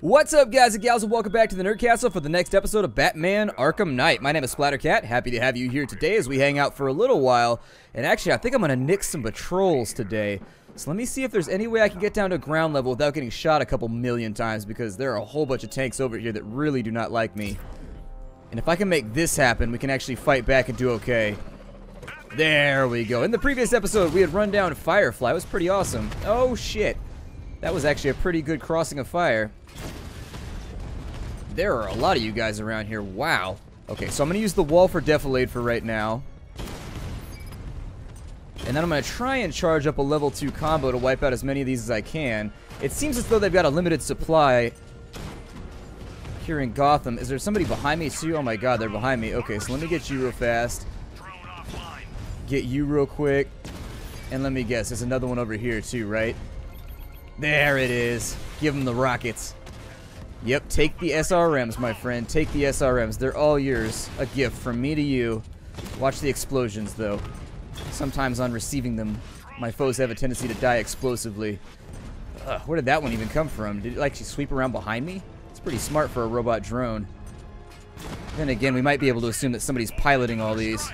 What's up, guys and gals, and welcome back to the Nerd Castle for the next episode of Batman Arkham Knight. My name is Splattercat. Happy to have you here today as we hang out for a little while. And actually, I think I'm going to nix some patrols today. So let me see if there's any way I can get down to ground level without getting shot a couple million times, because there are a whole bunch of tanks over here that really do not like me. And if I can make this happen, we can actually fight back and do okay. There we go. In the previous episode, we had run down Firefly. It was pretty awesome. Oh, shit. That was actually a pretty good crossing of fire. There are a lot of you guys around here. Wow. Okay, so I'm going to use the wall for defilade for right now. And then I'm going to try and charge up a level 2 combo to wipe out as many of these as I can. It seems as though they've got a limited supply here in Gotham. Is there somebody behind me too? Oh my god, they're behind me. Okay, so let me get you real fast. Get you real quick. And let me guess, there's another one over here too, right? There it is. Give them the rockets. Yep, take the SRMs, my friend. Take the SRMs. They're all yours. A gift from me to you. Watch the explosions, though. Sometimes on receiving them, my foes have a tendency to die explosively. Where did that one even come from? Did it actually sweep around behind me? It's pretty smart for a robot drone. Then again, we might be able to assume that somebody's piloting all these.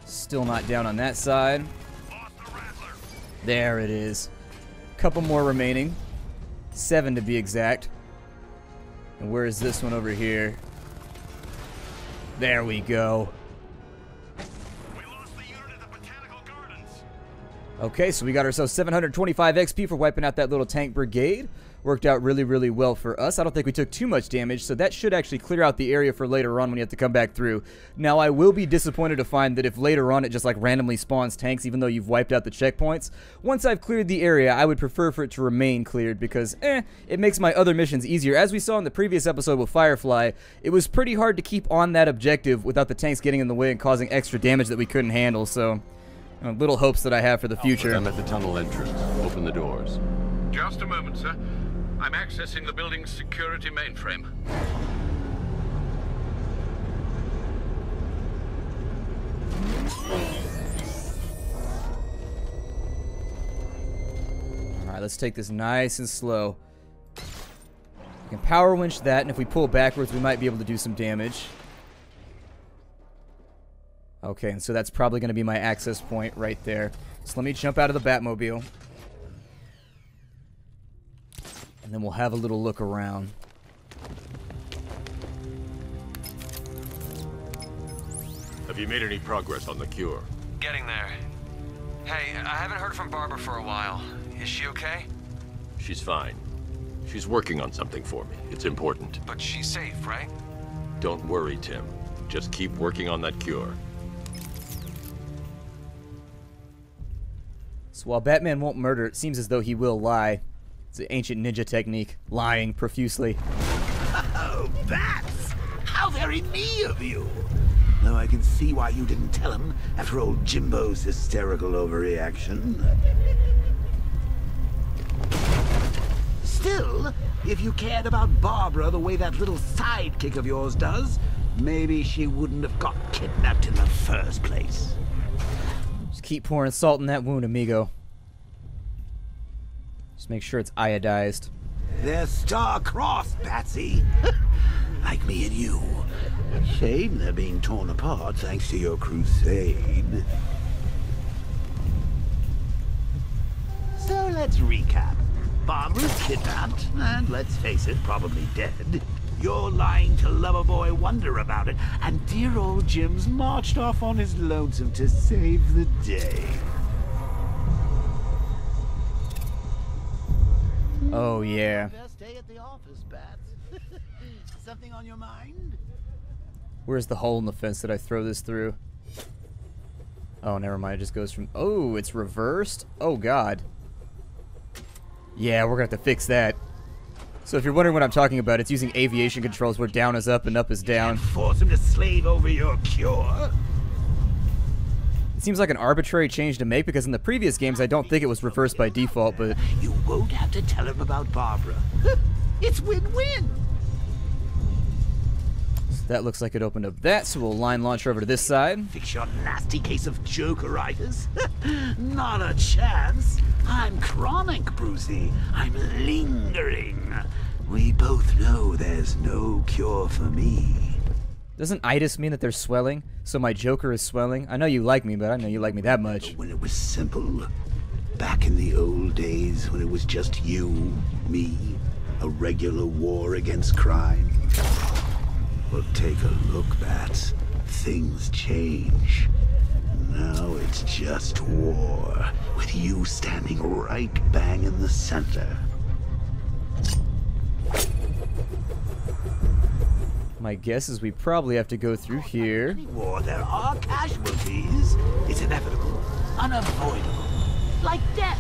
Still not down on that side. There it is. Couple more remaining. 7 to be exact. And where is this one over here? There we go. We lost the unit at the Botanical Gardens. Okay, so we got ourselves 725 XP for wiping out that little tank brigade. Worked out really, really well for us. I don't think we took too much damage, so that should actually clear out the area for later on when you have to come back through. Now, I will be disappointed to find that if later on it just like randomly spawns tanks, even though you've wiped out the checkpoints, once I've cleared the area, I would prefer for it to remain cleared because, it makes my other missions easier. As we saw in the previous episode with Firefly, it was pretty hard to keep on that objective without the tanks getting in the way and causing extra damage that we couldn't handle, so little hopes that I have for the future. I'm at the tunnel entrance. Open the doors. Just a moment, sir. I'm accessing the building's security mainframe. Alright, let's take this nice and slow. We can power winch that, and if we pull backwards, we might be able to do some damage. Okay, and so that's probably going to be my access point right there. So let me jump out of the Batmobile. And then we'll have a little look around. Have you made any progress on the cure? Getting there. Hey, I haven't heard from Barbara for a while. Is she okay? She's fine. She's working on something for me. It's important. But she's safe, right? Don't worry, Tim. Just keep working on that cure. So while Batman won't murder, it seems as though he will lie. It's an ancient ninja technique, lying profusely. Oh, Bats! How very me of you! Though I can see why you didn't tell him after old Jimbo's hysterical overreaction. Still, if you cared about Barbara the way that little sidekick of yours does, maybe she wouldn't have got kidnapped in the first place. Just keep pouring salt in that wound, amigo. Just make sure it's iodized. They're star-crossed, Patsy. Like me and you. Shame they're being torn apart thanks to your crusade. So let's recap. Barbara's kidnapped, and let's face it, probably dead. You're lying to Loverboy Wonder about it, and dear old Jim's marched off on his lonesome to save the day. Oh, yeah. Best day at the office, Bats. Something on your mind? Where's the hole in the fence that I throw this through? Oh, never mind. It just goes from... Oh, it's reversed? Oh, God. Yeah, we're going to have to fix that. So if you're wondering what I'm talking about, it's using aviation controls where down is up and up is down. Can't force him to slave over your cure. It seems like an arbitrary change to make because in the previous games I don't think it was reversed by default, but... You won't have to tell him about Barbara. It's win-win. That looks like it opened up that, so we'll line launch over to this side. Fix your nasty case of Jokeritis? Not a chance. I'm chronic, Brucey. I'm lingering. We both know there's no cure for me. Doesn't itis mean that there's swelling? So my Joker is swelling? I know you like me, but I know you like me that much. When it was simple, back in the old days when it was just you, me, a regular war against crime. Well, take a look, Bats. Things change. Now it's just war, with you standing right bang in the center. My guess is we probably have to go through here. In any war, there are casualties. It's inevitable, unavoidable. Like death.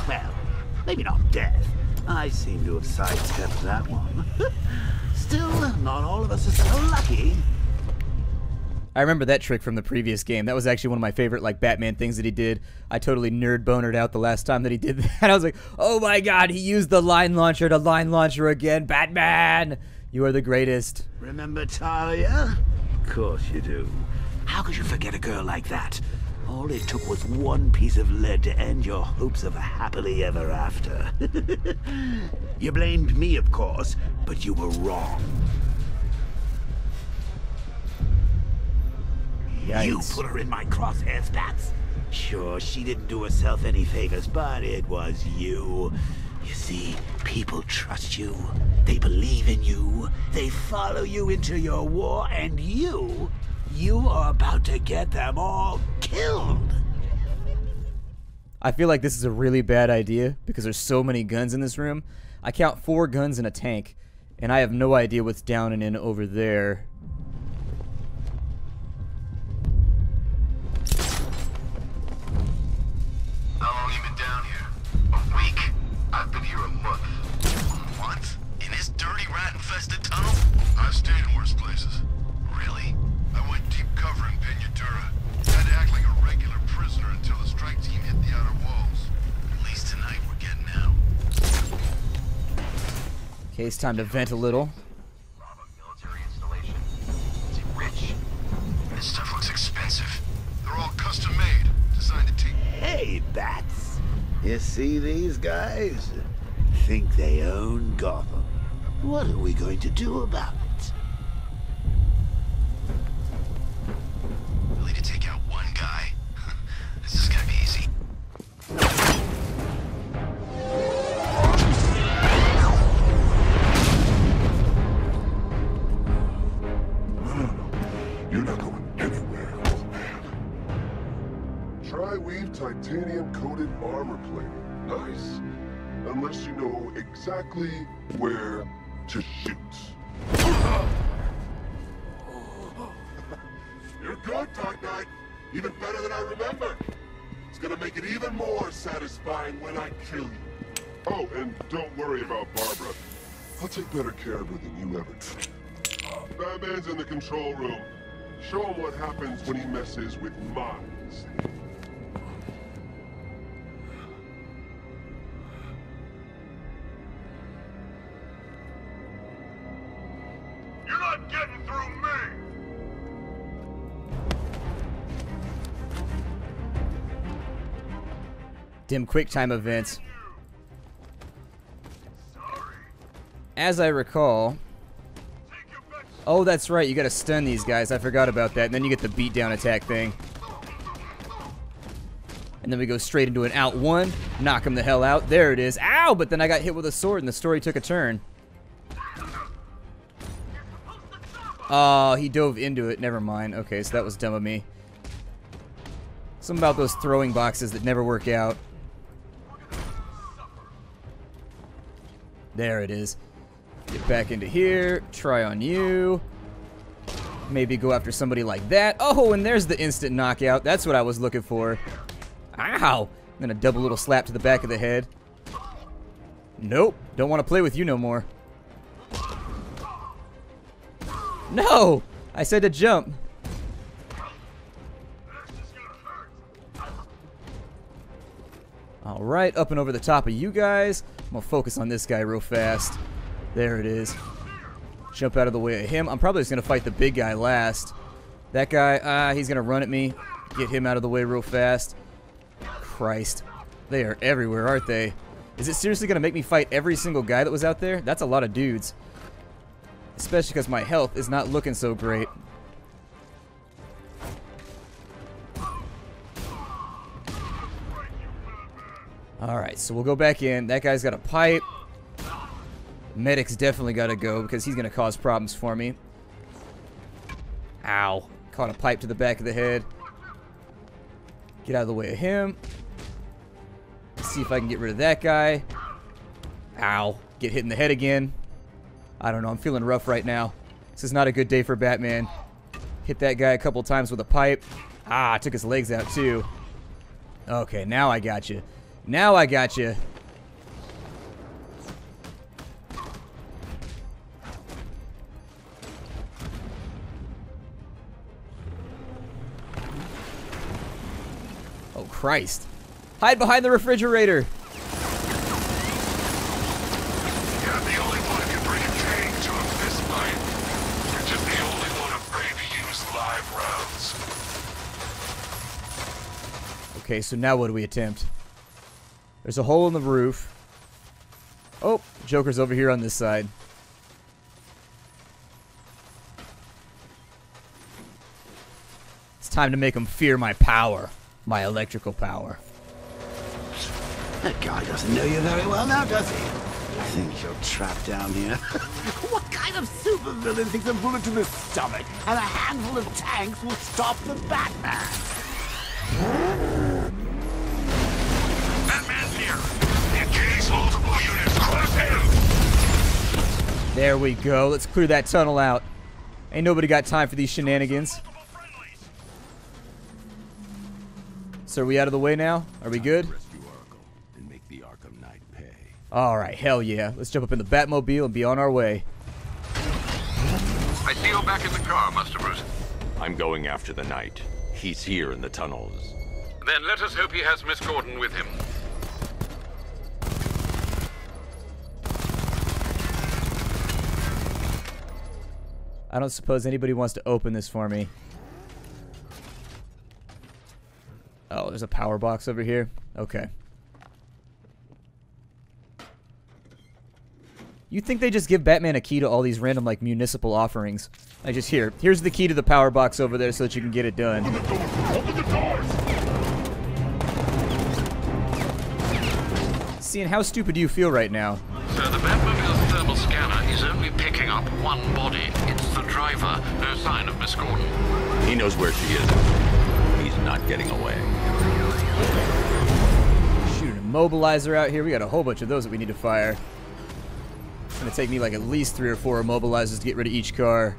Well, maybe not death. I seem to have sidestepped that one. Still, not all of us are so lucky. I remember that trick from the previous game. That was actually one of my favorite like Batman things that he did. I totally nerd bonered out the last time that he did that. I was like, oh my god, he used the line launcher to line launcher again. Batman, you are the greatest. Remember Talia? Of course you do. How could you forget a girl like that? All it took was one piece of lead to end your hopes of a happily ever after. You blamed me, of course, but you were wrong. Yikes. You put her in my crosshairs, Bats. Sure, she didn't do herself any favors, but it was you. You see, people trust you. They believe in you. They follow you into your war, and you are about to get them all killed. I feel like this is a really bad idea because there's so many guns in this room. I count 4 guns in a tank, and I have no idea what's down and in over there. How long you been down here? A week. I've been here a month. What? In this dirty, rat-infested tunnel? I've stayed in worse places. Really? I went deep cover in Pinyatura. Had to act like a regular prisoner until the strike team hit the outer walls. At least tonight we're getting out. Okay, it's time to vent a little. Bravo military installation. Is it rich? This stuff looks expensive. They're all custom made, designed to take... Hey, Bats. You see these guys? Think they own Gotham. What are we going to do about it? Really to take out one guy? This is gonna be easy. No. You're not going anywhere, old man. Tri-weave titanium-coated armor plating. Nice. Unless you know exactly where to shoot. You're good, Dark Knight. Even better than I remember. It's gonna make it even more satisfying when I kill you. Oh, and don't worry about Barbara. I'll take better care of her than you ever did. Batman's in the control room. Show him what happens when he messes with minds. You're not getting through me! Dim QuickTime events. As I recall... Oh, that's right, you gotta stun these guys. I forgot about that. And then you get the beatdown attack thing. And then we go straight into an out one. Knock him the hell out. There it is. Ow! But then I got hit with a sword and the story took a turn. Oh, he dove into it. Never mind. Okay, so that was dumb of me. Something about those throwing boxes that never work out. There it is. Get back into here. Try on you. Maybe go after somebody like that. Oh, and there's the instant knockout. That's what I was looking for. Ow! Then a double little slap to the back of the head. Nope. Don't want to play with you no more. No! I said to jump. Alright, up and over the top of you guys. I'm gonna focus on this guy real fast. There it is. Jump out of the way of him. I'm probably just going to fight the big guy last. That guy, he's going to run at me. Get him out of the way real fast. Christ. They are everywhere, aren't they? Is it seriously going to make me fight every single guy that was out there? That's a lot of dudes. Especially because my health is not looking so great. Alright, so we'll go back in. That guy's got a pipe. Medic's definitely got to go because he's going to cause problems for me. Ow. Caught a pipe to the back of the head. Get out of the way of him. See if I can get rid of that guy. Ow. Get hit in the head again. I don't know. I'm feeling rough right now. This is not a good day for Batman. Hit that guy a couple times with a pipe. Ah, I took his legs out too. Okay, now I got you. Now I got you. Oh, Christ. Hide behind the refrigerator. You're the only one who can bring a tank to a fist fight. You're just the only one afraid to use live rounds. Okay, so now what do we attempt? There's a hole in the roof. Oh, Joker's over here on this side. It's time to make him fear my power. My electrical power. That guy doesn't know you very well now, does he? I think you're trapped down here. What kind of supervillain thinks a bullet to the stomach and a handful of tanks will stop the Batman? Batman's here. Engage multiple units. Crush him. There we go. Let's clear that tunnel out. Ain't nobody got time for these shenanigans. So are we out of the way now? Are we good? Rescue Oracle and make the Arkham Knight pay. Alright, hell yeah. Let's jump up in the Batmobile and be on our way. I see you're back in the car, Master Bruce. I'm going after the Knight. He's here in the tunnels. Then let us hope he has Miss Gordon with him. I don't suppose anybody wants to open this for me. Oh, there's a power box over here. Okay. You'd think they just give Batman a key to all these random, like, municipal offerings. I just, here's the key to the power box over there so that you can get it done. Seeing how stupid do you feel right now? So the Batmobile's thermal scanner is only picking up one body. It's the driver. No sign of Miss Gordon. He knows where she is. He's not getting away. Shoot an immobilizer out here. We got a whole bunch of those that we need to fire. It's gonna take me like at least 3 or 4 immobilizers to get rid of each car.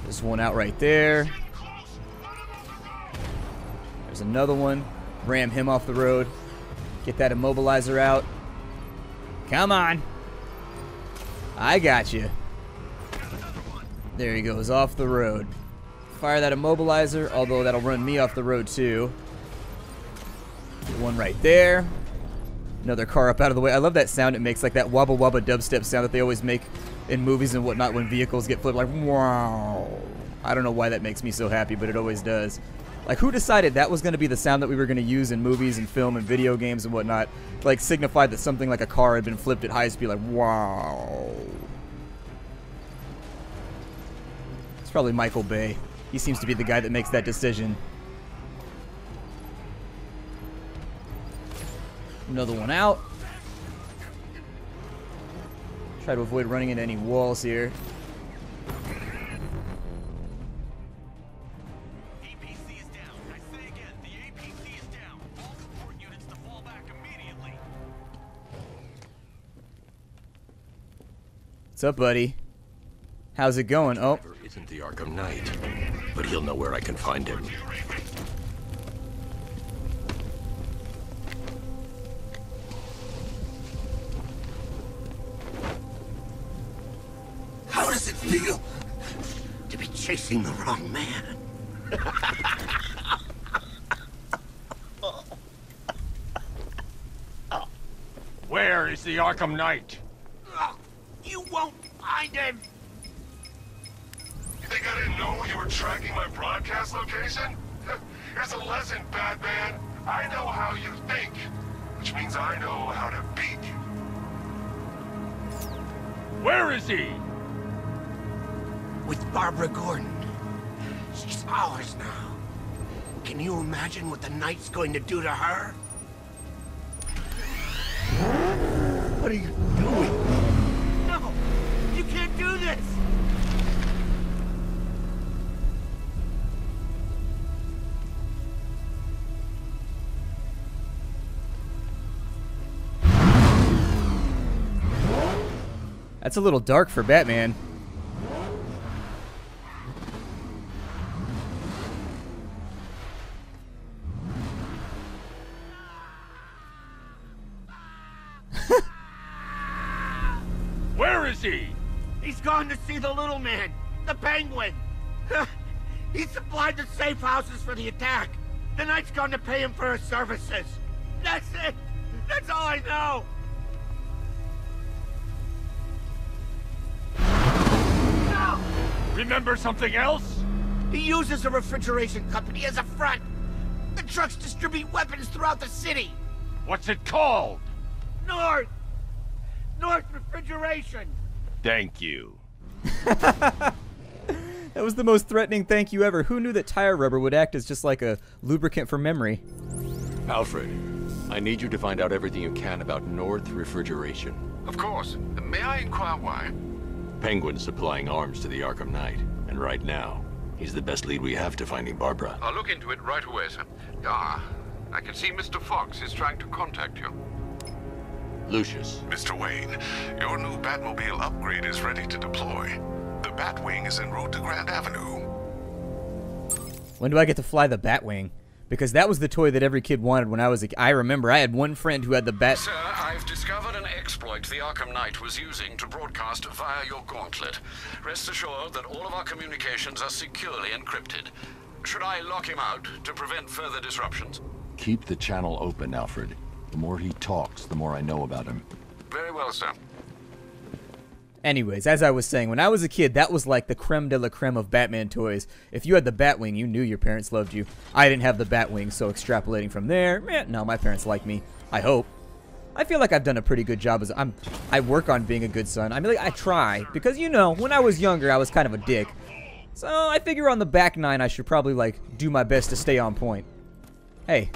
There's one out right there. There's another one. Ram him off the road. Get that immobilizer out. Come on. I got you. There he goes, off the road. Fire that immobilizer, although that'll run me off the road too. One right there. Another car up out of the way. I love that sound it makes, like that wobble wobble dubstep sound that they always make in movies and whatnot when vehicles get flipped, like wow. I don't know why that makes me so happy, but it always does. Like, who decided that was going to be the sound that we were going to use in movies and film and video games and whatnot? Like, signified that something like a car had been flipped at high speed, like wow. It's probably Michael Bay. He seems to be the guy that makes that decision. Another one out. Try to avoid running into any walls here. APC is down. I say again, the APC is down. All support units to fall back immediately. What's up, buddy? How's it going? Oh. Isn't the Arkham Knight, but he'll know where I can find him. How does it feel to be chasing the wrong man? Where is the Arkham Knight? You won't Find him! You think I didn't know you were tracking my broadcast location? Here's a lesson, Batman. I know how you think, which means I know how to beat you. Where is he? With Barbara Gordon. She's ours now. Can you imagine what the Knight's going to do to her? What are you doing? No! You can't do this! That's a little dark for Batman. Where is he? He's gone to see the little man, the Penguin. He supplied the safe houses for the attack. The Knight's gone to pay him for his services. That's it. That's all I know. No! Remember something else? He uses a refrigeration company as a front. The trucks distribute weapons throughout the city. What's it called? North Refrigeration. Thank you. That was the most threatening thank you ever. Who knew that tire rubber would act as just like a lubricant for memory? Alfred, I need you to find out everything you can about North Refrigeration. Of course. May I inquire why? Penguin's supplying arms to the Arkham Knight, and right now, he's the best lead we have to finding Barbara. I'll look into it right away, sir. Ah, I can see Mr. Fox is trying to contact you. Lucius. Mr. Wayne, your new Batmobile upgrade is ready to deploy. The Batwing is en route to Grand Avenue. When do I get to fly the Batwing? Because that was the toy that every kid wanted when I was I remember I had one friend who had the Bat... Sir, I've discovered an exploit the Arkham Knight was using to broadcast via your gauntlet. Rest assured that all of our communications are securely encrypted. Should I lock him out to prevent further disruptions? Keep the channel open, Alfred. The more he talks, the more I know about him. Very well, sir. Anyways, as I was saying, when I was a kid, that was like the creme de la creme of Batman toys. If you had the Batwing, you knew your parents loved you. I didn't have the Batwing, so extrapolating from there, no, my parents like me. I hope. I feel like I've done a pretty good job as I work on being a good son. I mean, like, I try, because, you know, when I was younger, I was kind of a dick. So I figure on the back nine, I should probably, like, do my best to stay on point. Hey,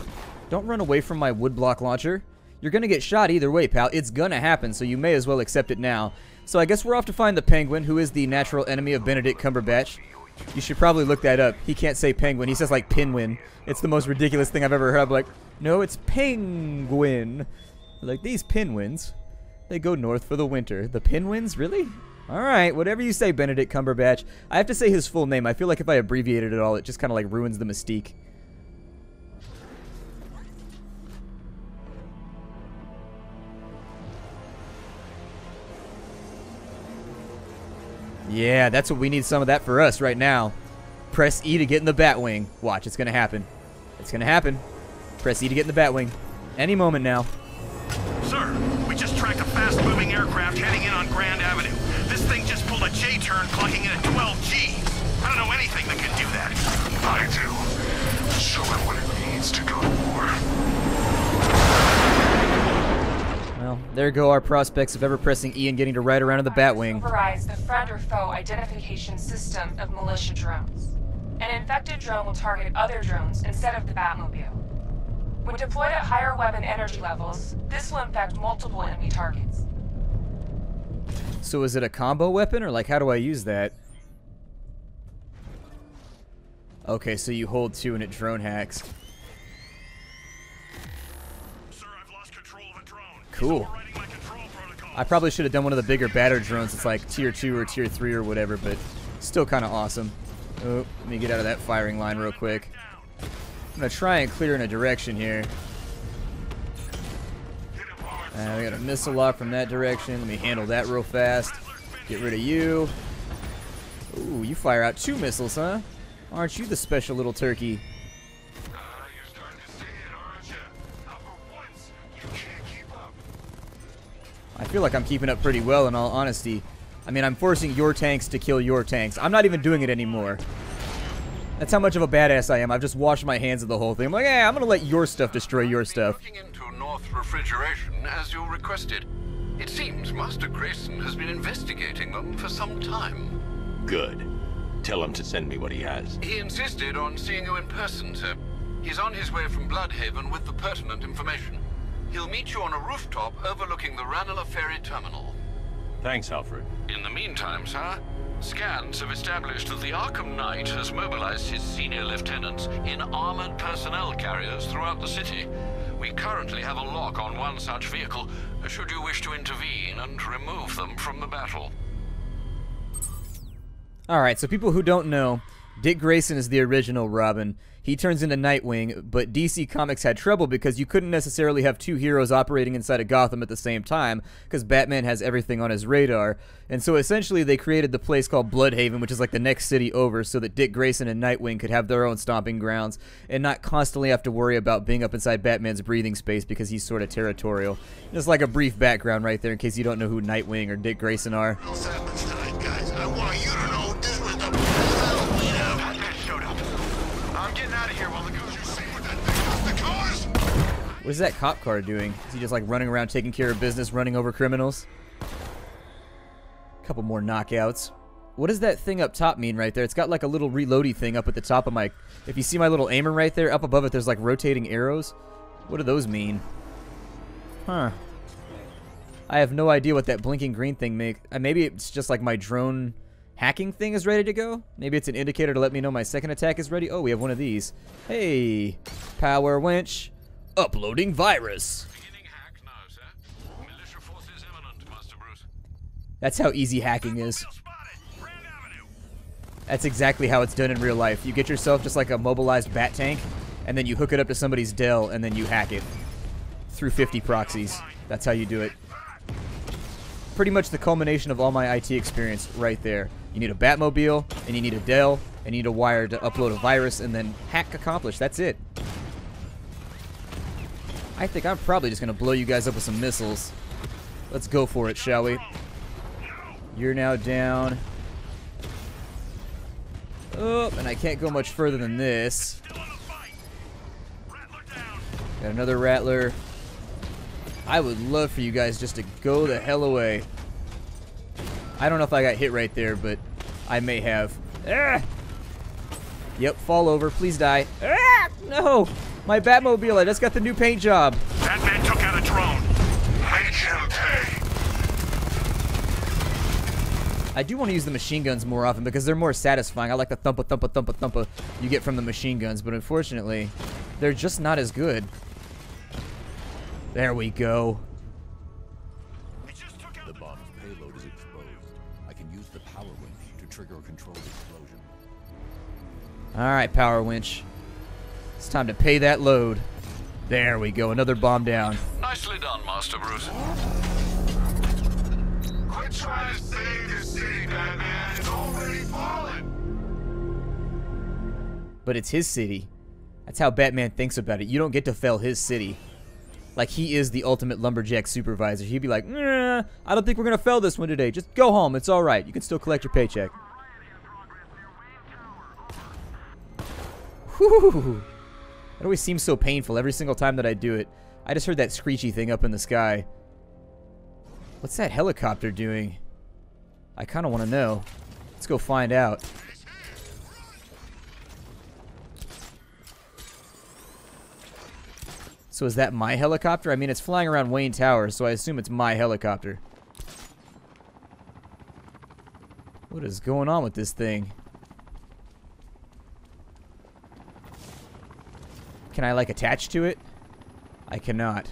don't run away from my woodblock launcher. You're gonna get shot either way, pal. It's gonna happen, so you may as well accept it now. So I guess we're off to find the Penguin, who is the natural enemy of Benedict Cumberbatch. You should probably look that up. He can't say penguin. He says, like, pinwin. It's the most ridiculous thing I've ever heard. I'm like, no, it's penguin. Like, these pinwins, they go north for the winter. The pinwins? Really? All right, whatever you say, Benedict Cumberbatch. I have to say his full name. I feel like if I abbreviated it all, it just kind of, like, ruins the mystique. Yeah, that's what we need, some of that for us right now. Press E to get in the Batwing. Watch, it's going to happen. It's going to happen. Press E to get in the Batwing. Any moment now. Sir, we just tracked a fast-moving aircraft heading in on Grand Avenue. This thing just pulled a J-turn, clocking in at 12 Gs. I don't know anything that can do that. I do. Show him what it means to go to war. Well, there go our prospects of ever pressing E and getting to ride around in the Batwing. Overrides the friend or foe identification system of militia drones. An infected drone will target other drones instead of the Batmobile. When deployed at higher weapon energy levels, this will infect multiple enemy targets. So is it a combo weapon, or like how do I use that? Okay, so you hold 2 and it drone hacks. Sir, I've lost control of a drone. Cool. Overriding my control protocol. I probably should have done one of the bigger battered drones. It's like tier 2 or tier 3 or whatever, but still kind of awesome. Oh, let me get out of that firing line real quick. I'm going to try and clear in a direction here. We got a missile lock from that direction. Let me handle that real fast. Get rid of you. Ooh, you fire out 2 missiles, huh? Aren't you the special little turkey? You're starting to see it, aren't you? Now for once, you can't keep up. I feel like I'm keeping up pretty well, in all honesty. I mean, I'm forcing your tanks to kill your tanks. I'm not even doing it anymore. That's how much of a badass I am. I've just washed my hands of the whole thing. I'm like, yeah, I'm gonna let your stuff destroy your stuff. Looking into North Refrigeration, as you requested. It seems Master Grayson has been investigating them for some time. Good. Tell him to send me what he has. He insisted on seeing you in person, sir. He's on his way from Bloodhaven with the pertinent information. He'll meet you on a rooftop overlooking the Ranelagh Ferry Terminal. Thanks, Alfred. In the meantime, sir, scans have established that the Arkham Knight has mobilized his senior lieutenants in armored personnel carriers throughout the city. We currently have a lock on one such vehicle, should you wish to intervene and remove them from the battle. Alright, so people who don't know, Dick Grayson is the original Robin. He turns into Nightwing, but DC Comics had trouble because you couldn't necessarily have two heroes operating inside of Gotham at the same time, because Batman has everything on his radar. And so essentially they created the place called Bloodhaven, which is like the next city over, so that Dick Grayson and Nightwing could have their own stomping grounds and not constantly have to worry about being up inside Batman's breathing space because he's sort of territorial. Just like a brief background right there in case you don't know who Nightwing or Dick Grayson are. What's happening tonight, guys? I want you to know this was the battle we have. Batman showed up. I'm getting out of here while the goons are See what that thing the cars? What is that cop car doing? Is he just like running around taking care of business, running over criminals? Couple more knockouts. What does that thing up top mean right there? It's got like a little reloady thing up at the top of my... If you see my little aimer right there, up above it there's like rotating arrows. What do those mean? Huh. I have no idea what that blinking green thing makes. Maybe it's just like my drone hacking thing is ready to go? Maybe it's an indicator to let me know my second attack is ready? Oh, we have one of these. Hey, power winch. Uploading virus. Beginning hack now, sir. Militia forces imminent, Master Bruce. That's how easy hacking is. That's exactly how it's done in real life. You get yourself just like a mobilized bat tank, and then you hook it up to somebody's Dell, and then you hack it. Through 50 proxies. That's how you do it. Pretty much the culmination of all my IT experience right there. You need a Batmobile, and you need a Dell, and you need a wire to upload a virus, and then hack accomplished. That's it. I think I'm probably just going to blow you guys up with some missiles. Let's go for it, shall we? You're now down. Oh, and I can't go much further than this. Got another Rattler. I would love for you guys just to go the hell away. I don't know if I got hit right there, but I may have. Ah! Yep, fall over. Please die. Ah! No! My Batmobile, I just got the new paint job. Batman took out a drone. Make him pay. I do want to use the machine guns more often because they're more satisfying. I like the thumpa thumpa thumpa thumpa you get from the machine guns, but unfortunately, they're just not as good. There we go. The bomb's payload is exposed. I can use the power winch to trigger a controlled explosion. Alright, power winch. It's time to pay that load. There we go, another bomb down. Nicely done, Master Bruce. Quit trying to save this city, Batman. It's already fallen. But it's his city. That's how Batman thinks about it. You don't get to fell his city. Like, he is the ultimate lumberjack supervisor. He'd be like, nah, I don't think we're going to fell this one today. Just go home. It's all right. You can still collect your paycheck. Whew. It always seems so painful every single time that I do it. I just heard that screechy thing up in the sky. What's that helicopter doing? I kind of want to know. Let's go find out. So is that my helicopter? I mean, it's flying around Wayne Towers, so I assume it's my helicopter. What is going on with this thing? Can I, like, attach to it? I cannot.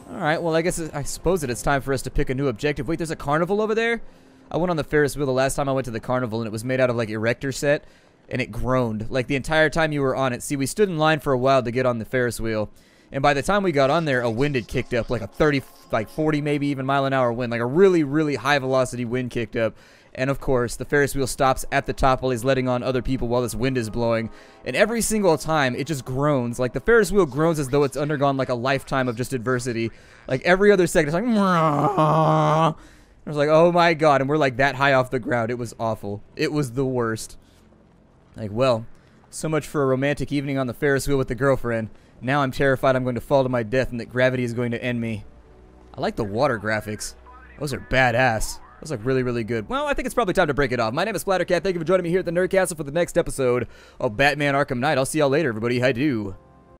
Alright, well, I suppose that it's time for us to pick a new objective. Wait, there's a carnival over there? I went on the Ferris wheel the last time I went to the carnival, and it was made out of, like, erector set, and it groaned. Like, the entire time you were on it. See, we stood in line for a while to get on the Ferris wheel, and by the time we got on there, a wind had kicked up, like a 30, like 40 maybe even mile an hour wind, like a really, really high velocity wind kicked up, And of course, the Ferris wheel stops at the top while he's letting on other people while this wind is blowing. And every single time, it just groans. Like, the Ferris wheel groans as though it's undergone, like, a lifetime of just adversity. Like, every other second, it's like, I was like, oh my god. And we're, like, that high off the ground. It was awful. It was the worst. Like, well, so much for a romantic evening on the Ferris wheel with the girlfriend. Now I'm terrified I'm going to fall to my death and that gravity is going to end me. I like the water graphics. Those are badass. Those look really, really good. Well, I think it's probably time to break it off. My name is Splattercat. Thank you for joining me here at the Nerd Castle for the next episode of Batman Arkham Knight. I'll see y'all later, everybody. Hi-do.